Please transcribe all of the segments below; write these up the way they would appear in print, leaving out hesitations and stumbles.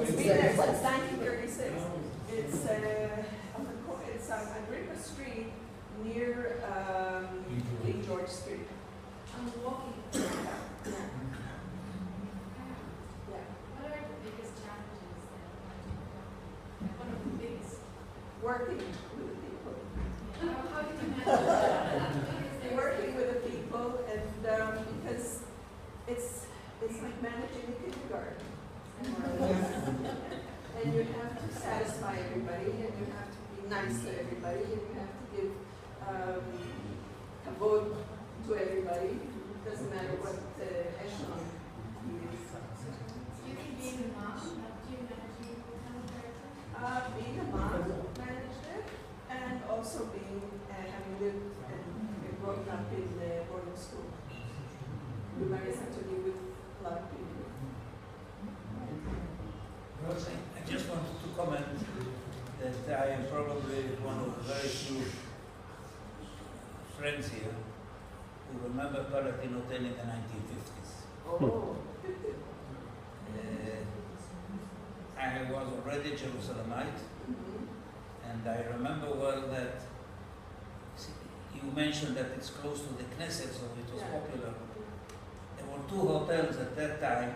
It's been there since 1936. It's on River Street near King George Street. I'm walking. Yeah. What are the biggest challenges that one of the biggest? Working with the people. How do you manage that? Working with the people, and because it's like managing a kindergarten. And you have to satisfy everybody, and you have to be nice to everybody, and you have to give kavod to everybody. It doesn't matter what echelon he is. You think being a mom, how do you manage being a Being a mom, managed it, and also having lived and grown up in boarding school. You learn how to live with a lot of people. I just wanted to comment that I am probably one of the very few friends here who remember Palatin Hotel in the 1950s. Oh. I was already Jerusalemite, and I remember well that you mentioned that it's close to the Knesset, so it was popular. There were two hotels at that time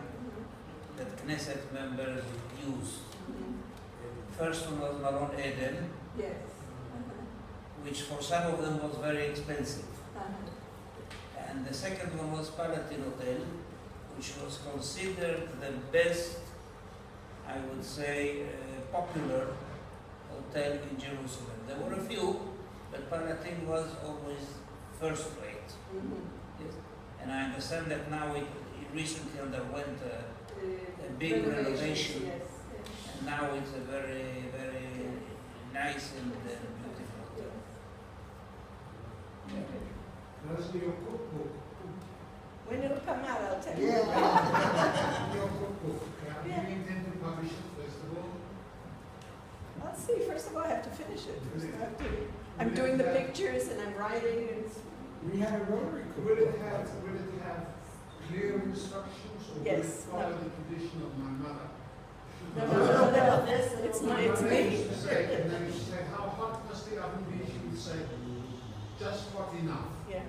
that Knesset members used. First one was Maron Eden, Yes. which for some of them was very expensive. And the second one was Palatin Hotel, which was considered the best, I would say, popular hotel in Jerusalem. There were a few, but Palatin was always first rate. Yes. And I understand that now it recently underwent a big renovation, yes. and now it's a very, very nice and beautiful hotel. How's your cookbook? When it'll come out, I'll tell you. Your cookbook. Do you intend to publish it first of all? I'll see. First of all, I have to finish it. I'm doing the pictures and I'm writing. And We had a Rotary cookbook. Will it have clear instructions, or Yes, will it follow no. the tradition of my mother? no. It's me. She used to say, and then she said, how hot must the oven be? She would say, just hot enough. Yeah.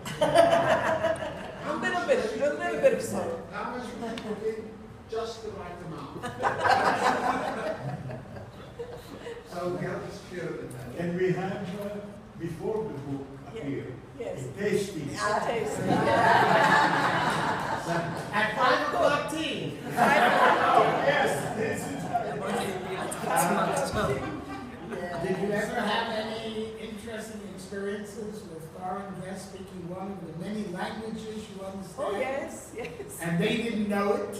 a little bit of salt. How much would you put in? Just the right amount. So God is clear with that. And we have, before the book appeared, Yes. a tasting. I'll taste it. At 5 o'clock tea. Yes, this is Did you ever have any interesting experiences with foreign guests speaking one of the many languages you understand? Oh, yes. And they didn't know it?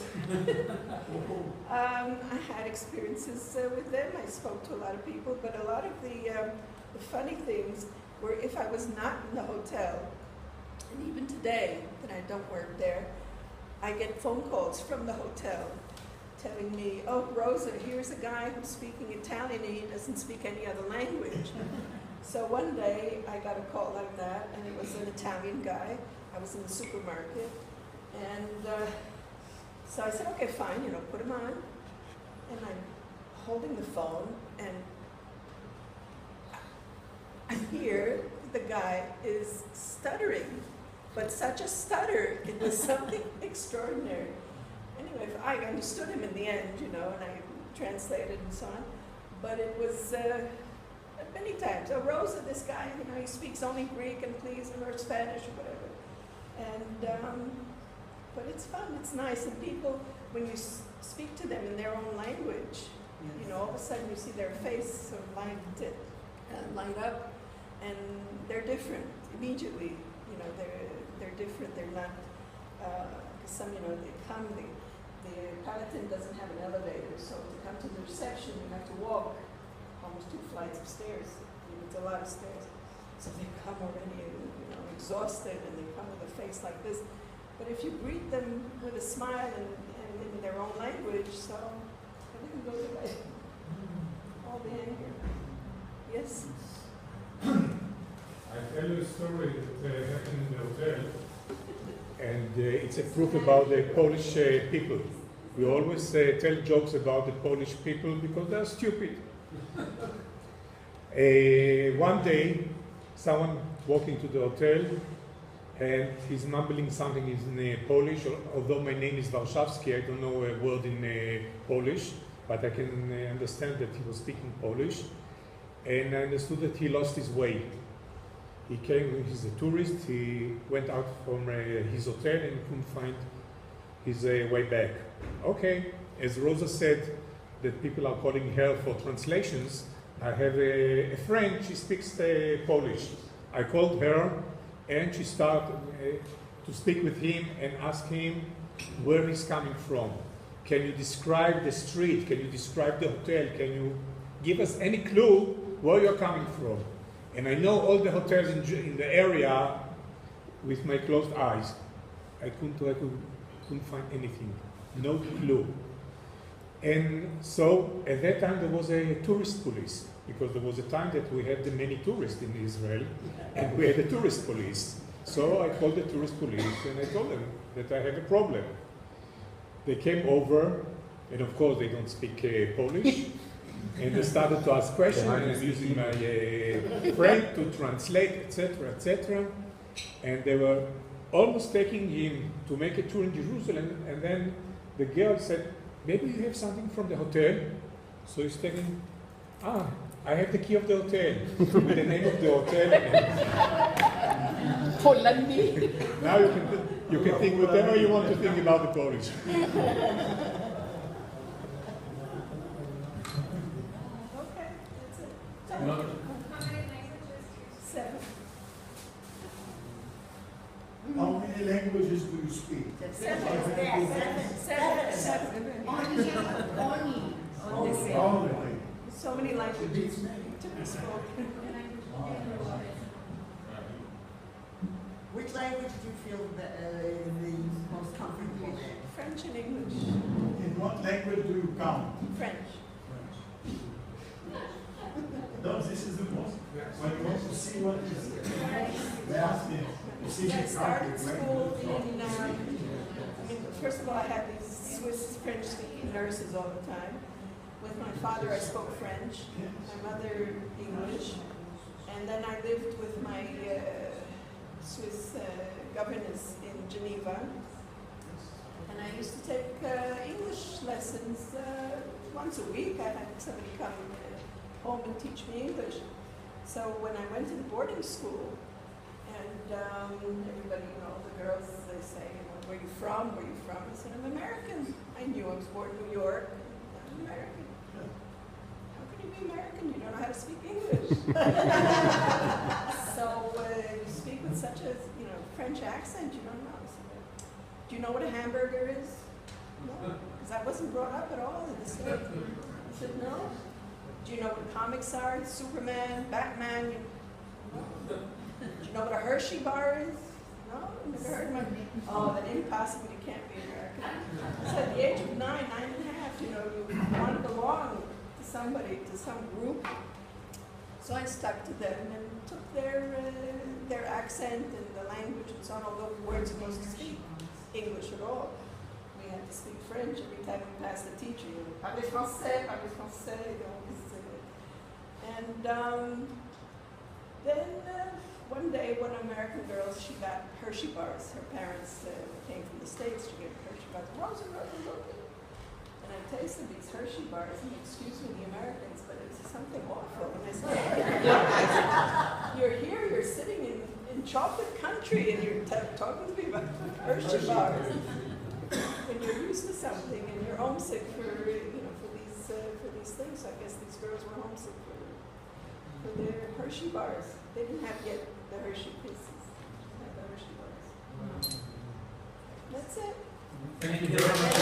I had experiences with them. I spoke to a lot of people, but a lot of the funny things were if I was not in the hotel, and even today that I don't work there, I get phone calls from the hotel telling me, oh, Rosa, here's a guy who's speaking Italian and he doesn't speak any other language. So one day I got a call like that, and it was an Italian guy. I was in the supermarket, and so I said, okay, fine, put him on. And I'm holding the phone, and I hear the guy is stuttering, but such a stutter, it was something extraordinary. Anyway, I understood him in the end, and I translated and so on. But it was many times, oh, Rosa, this guy, he speaks only Greek and please, or Spanish or whatever. And, but it's fun, it's nice, and people, when you speak to them in their own language, all of a sudden you see their face sort of light up, and they're different immediately. They're different. They're not. Some, they come. The Palatin doesn't have an elevator, so to come to the reception, you have to walk almost 2 flights of stairs. It's a lot of stairs. So they come already, exhausted, and they come with a face like this. But if you greet them with a smile and in their own language, so everything goes away. All the anger. Yes? I tell you a story that happened in the hotel, and it's a proof about the Polish people. We always tell jokes about the Polish people because they're stupid. One day, someone walked into the hotel and he's mumbling something in Polish, although my name is Warszawski, I don't know a word in Polish, but I can understand that he was speaking Polish. And I understood that he lost his way. He came, he's a tourist, he went out from his hotel and couldn't find his way back. Okay, as Rosa said, that people are calling her for translations, I have a friend, she speaks Polish. I called her and she started to speak with him and ask him where he's coming from. Can you describe the street? Can you describe the hotel? Can you give us any clue where you're coming from? And I know all the hotels in the area with my closed eyes. I couldn't find anything, no clue. And so at that time there was a tourist police, because there was a time that we had many tourists in Israel, and we had a tourist police. So I called the tourist police and I told them that I have a problem. They came over, and of course they don't speak Polish, and they started to ask questions, and I was using my friend to translate, etc., etc. And they were almost taking him to make a tour in Jerusalem, and then the girl said, maybe you have something from the hotel? So he's telling, I have the key of the hotel, with the name of the hotel. Now you can think whatever you want to think about the Polish. Okay, that's it. How many languages do you speak? 7. How many languages do you speak? 7. Only. So many languages to be spoken. Which language do you feel the most comfortable in? French and English. In what language do you count? French. No, this is the most. When you want to see what is they ask me, you see I the started country, school in, first of all, I had these Swiss French speaking nurses all the time. With my father, I spoke French, my mother, English, and then I lived with my Swiss governess in Geneva, and I used to take English lessons once a week. I had somebody come home and teach me English. So when I went to the boarding school, and everybody, the girls, they say, where are you from? Where are you from? I said, I'm American. I knew I was born in New York. I'm American. How can you be American? You don't know how to speak English. So you speak with such a French accent, you don't know. So, do you know what a hamburger is? No, because I wasn't brought up at all in the States. I said, no. Do you know what comics are? Superman, Batman? No. Do you know what a Hershey bar is? No, never heard of it. Oh, then impossible, you can't be American. So at the age of 9, 9.5, you want to belong to somebody, to some group. So I stuck to them and took their accent and the language and so on, although we weren't supposed to speak English at all. We had to speak French every time we passed the teacher. Parlez français, parlez français. And then one day, one American girl, she got Hershey bars. Her parents came from the States to get Hershey bars. Rosa. And I tasted these Hershey bars, and excuse me, the Americans, but it's something awful. And I said, you're here, you're sitting in chocolate country, and you're talking to me about Hershey bars. When you're used to something, and you're homesick for these things, I guess these girls were homesick for their Hershey bars. They didn't have yet the Hershey Kisses. They had the Hershey bars. That's it. Thank you very much.